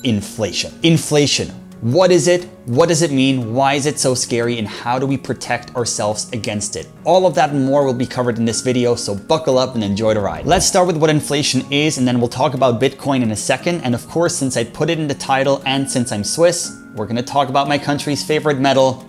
inflation. Inflation. What is it? What does it mean? Why is it so scary? And how do we protect ourselves against it? All of that and more will be covered in this video, so buckle up and enjoy the ride. Let's start with what inflation is, and then we'll talk about Bitcoin in a second. And of course, since I put it in the title and since I'm Swiss, we're gonna talk about my country's favorite metal,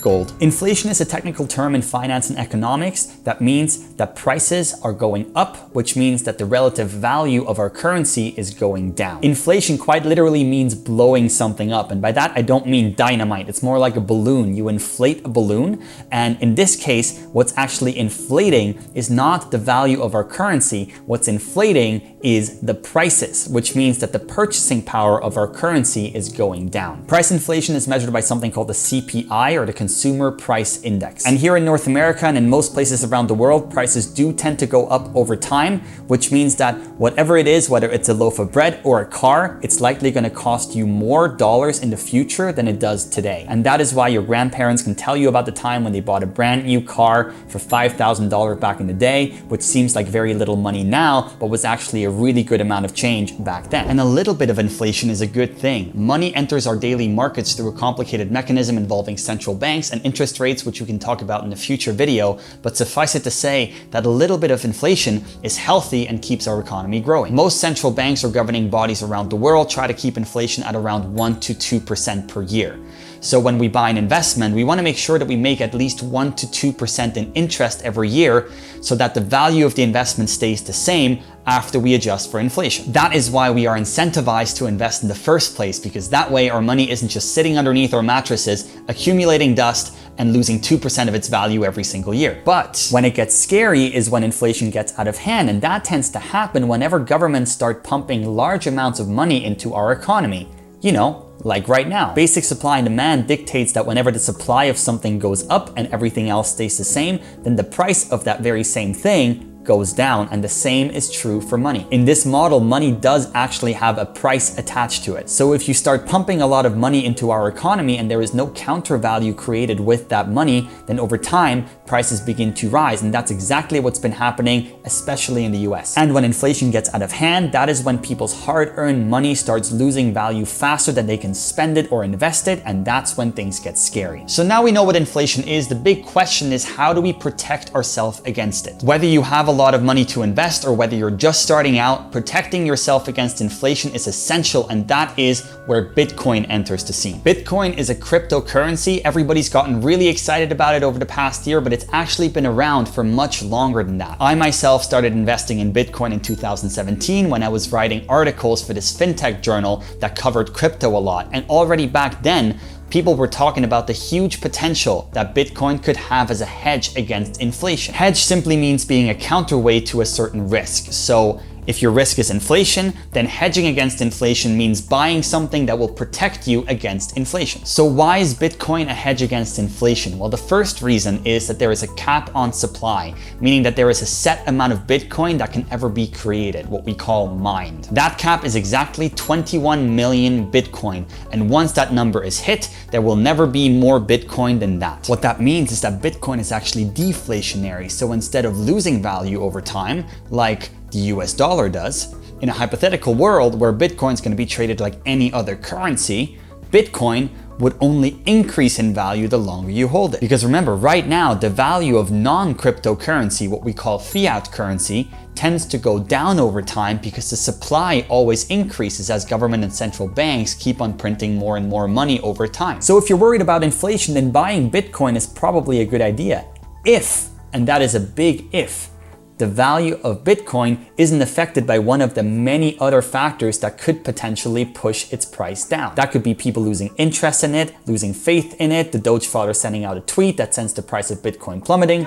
gold. Inflation is a technical term in finance and economics that means that prices are going up, which means that the relative value of our currency is going down. Inflation quite literally means blowing something up. And by that, I don't mean dynamite. It's more like a balloon. You inflate a balloon. And in this case, what's actually inflating is not the value of our currency. What's inflating is the prices, which means that the purchasing power of our currency is going down. Price inflation is measured by something called the CPI, or the Consumer Price Index. And here in North America and in most places around the world, prices do tend to go up over time, which means that whatever it is, whether it's a loaf of bread or a car, it's likely going to cost you more dollars in the future than it does today. And that is why your grandparents can tell you about the time when they bought a brand new car for $5,000 back in the day, which seems like very little money now, but was actually a really good amount of change back then. And a little bit of inflation is a good thing. Money enters our daily markets through a complicated mechanism involving central banks and interest rates, which we can talk about in a future video, but suffice it to say that a little bit of inflation is healthy and keeps our economy growing. Most central banks or governing bodies around the world try to keep inflation at around 1 to 2% per year. So when we buy an investment, we want to make sure that we make at least 1 to 2% in interest every year so that the value of the investment stays the same after we adjust for inflation. That is why we are incentivized to invest in the first place, because that way our money isn't just sitting underneath our mattresses, accumulating dust and losing 2% of its value every single year. But when it gets scary is when inflation gets out of hand, and that tends to happen whenever governments start pumping large amounts of money into our economy. You know, like right now. Basic supply and demand dictates that whenever the supply of something goes up and everything else stays the same, then the price of that very same thing goes down, and the same is true for money. In this model, money does actually have a price attached to it. So if you start pumping a lot of money into our economy and there is no counter value created with that money, then over time, prices begin to rise. And that's exactly what's been happening, especially in the US. And when inflation gets out of hand, that is when people's hard-earned money starts losing value faster than they can spend it or invest it, and that's when things get scary. So now we know what inflation is. The big question is, how do we protect ourselves against it? Whether you have a lot of money to invest or whether you're just starting out, protecting yourself against inflation is essential, and that is where Bitcoin enters the scene. Bitcoin is a cryptocurrency. Everybody's gotten really excited about it over the past year, but it's actually been around for much longer than that. I myself started investing in Bitcoin in 2017 when I was writing articles for this fintech journal that covered crypto a lot, and already back then, people were talking about the huge potential that Bitcoin could have as a hedge against inflation. Hedge simply means being a counterweight to a certain risk. So if your risk is inflation, then hedging against inflation means buying something that will protect you against inflation. So why is Bitcoin a hedge against inflation? Well, the first reason is that there is a cap on supply, meaning that there is a set amount of Bitcoin that can ever be created, what we call mined. That cap is exactly 21 million Bitcoin, and once that number is hit, there will never be more Bitcoin than that. What that means is that Bitcoin is actually deflationary, so instead of losing value over time, like the US dollar does, in a hypothetical world where Bitcoin is going to be traded like any other currency, Bitcoin would only increase in value the longer you hold it. Because remember, right now, the value of non-cryptocurrency, what we call fiat currency, tends to go down over time because the supply always increases as government and central banks keep on printing more and more money over time. So if you're worried about inflation, then buying Bitcoin is probably a good idea. If, and that is a big if, the value of Bitcoin isn't affected by one of the many other factors that could potentially push its price down. That could be people losing interest in it, losing faith in it, the Doge father sending out a tweet that sends the price of Bitcoin plummeting.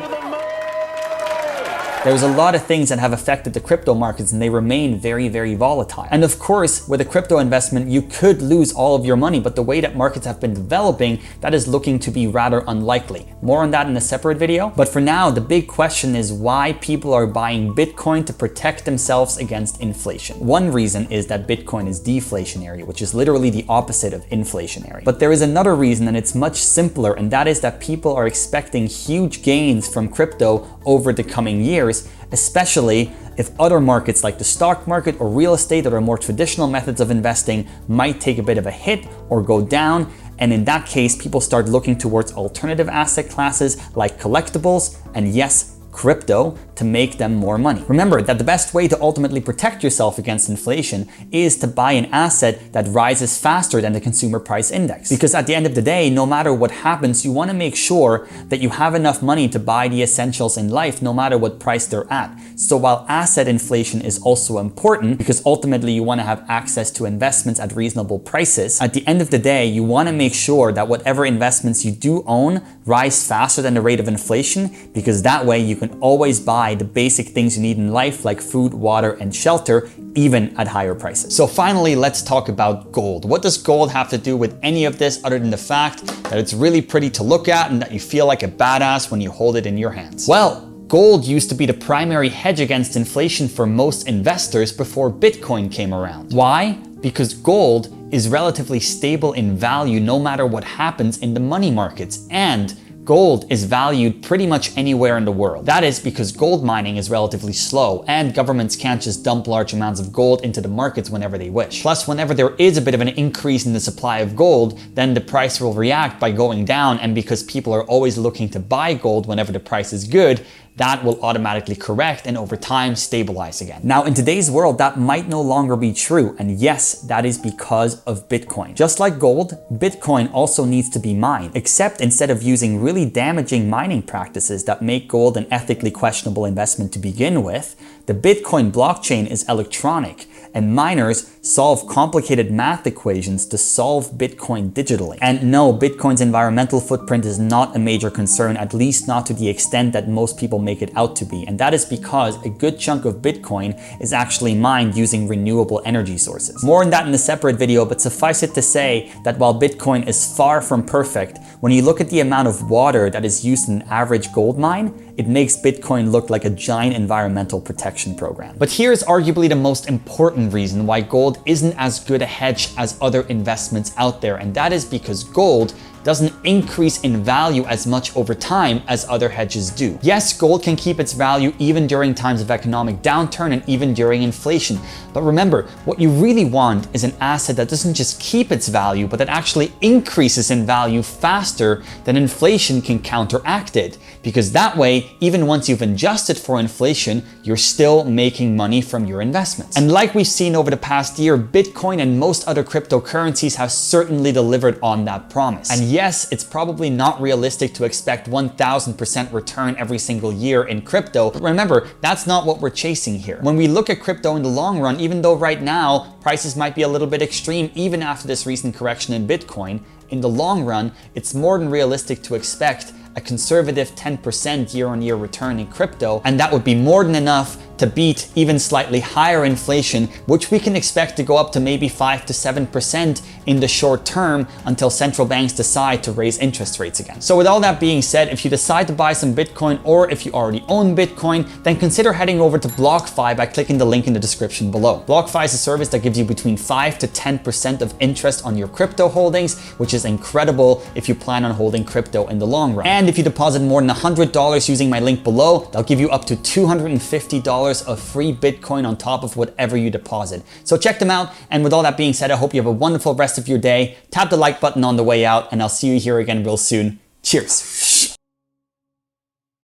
There's a lot of things that have affected the crypto markets, and they remain very, very volatile. And of course, with a crypto investment, you could lose all of your money, but the way that markets have been developing, that is looking to be rather unlikely. More on that in a separate video. But for now, the big question is why people are buying Bitcoin to protect themselves against inflation. One reason is that Bitcoin is deflationary, which is literally the opposite of inflationary. But there is another reason, and it's much simpler, and that is that people are expecting huge gains from crypto over the coming years, especially if other markets like the stock market or real estate that are more traditional methods of investing might take a bit of a hit or go down. And in that case, people start looking towards alternative asset classes like collectibles and yes, crypto to make them more money. Remember that the best way to ultimately protect yourself against inflation is to buy an asset that rises faster than the consumer price index. Because at the end of the day, no matter what happens, you want to make sure that you have enough money to buy the essentials in life, no matter what price they're at. So while asset inflation is also important, because ultimately you want to have access to investments at reasonable prices, at the end of the day, you want to make sure that whatever investments you do own rise faster than the rate of inflation, because that way you can always buy the basic things you need in life like food, water, and shelter, even at higher prices. So finally, let's talk about gold. What does gold have to do with any of this other than the fact that it's really pretty to look at and that you feel like a badass when you hold it in your hands? Well, gold used to be the primary hedge against inflation for most investors before Bitcoin came around. Why? Because gold is relatively stable in value no matter what happens in the money markets, and gold is valued pretty much anywhere in the world. That is because gold mining is relatively slow and governments can't just dump large amounts of gold into the markets whenever they wish. Plus, whenever there is a bit of an increase in the supply of gold, then the price will react by going down, and because people are always looking to buy gold whenever the price is good, that will automatically correct and over time stabilize again. Now, in today's world, that might no longer be true. And yes, that is because of Bitcoin. Just like gold, Bitcoin also needs to be mined, except instead of using really damaging mining practices that make gold an ethically questionable investment to begin with, the Bitcoin blockchain is electronic, and miners solve complicated math equations to solve Bitcoin digitally. And no, Bitcoin's environmental footprint is not a major concern, at least not to the extent that most people make it out to be. And that is because a good chunk of Bitcoin is actually mined using renewable energy sources. More on that in a separate video, but suffice it to say that while Bitcoin is far from perfect, when you look at the amount of water that is used in an average gold mine, it makes Bitcoin look like a giant environmental protection program. But here's arguably the most important reason why gold isn't as good a hedge as other investments out there, and that is because gold doesn't increase in value as much over time as other hedges do. Yes, gold can keep its value even during times of economic downturn and even during inflation. But remember, what you really want is an asset that doesn't just keep its value, but that actually increases in value faster than inflation can counteract it. Because that way, even once you've adjusted for inflation, you're still making money from your investments. And like we've seen over the past year, Bitcoin and most other cryptocurrencies have certainly delivered on that promise. And yes, it's probably not realistic to expect 1000% return every single year in crypto, but remember, that's not what we're chasing here. When we look at crypto in the long run, even though right now prices might be a little bit extreme, even after this recent correction in Bitcoin, in the long run, it's more than realistic to expect a conservative 10% year-on-year return in crypto, and that would be more than enough to beat even slightly higher inflation, which we can expect to go up to maybe 5 to 7% in the short term until central banks decide to raise interest rates again. So with all that being said, if you decide to buy some Bitcoin, or if you already own Bitcoin, then consider heading over to BlockFi by clicking the link in the description below. BlockFi is a service that gives you between 5 to 10% of interest on your crypto holdings, which is incredible if you plan on holding crypto in the long run. And if you deposit more than $100 using my link below, they'll give you up to $250 of free Bitcoin on top of whatever you deposit. So check them out. And with all that being said, I hope you have a wonderful rest of your day. Tap the like button on the way out, and I'll see you here again real soon. Cheers.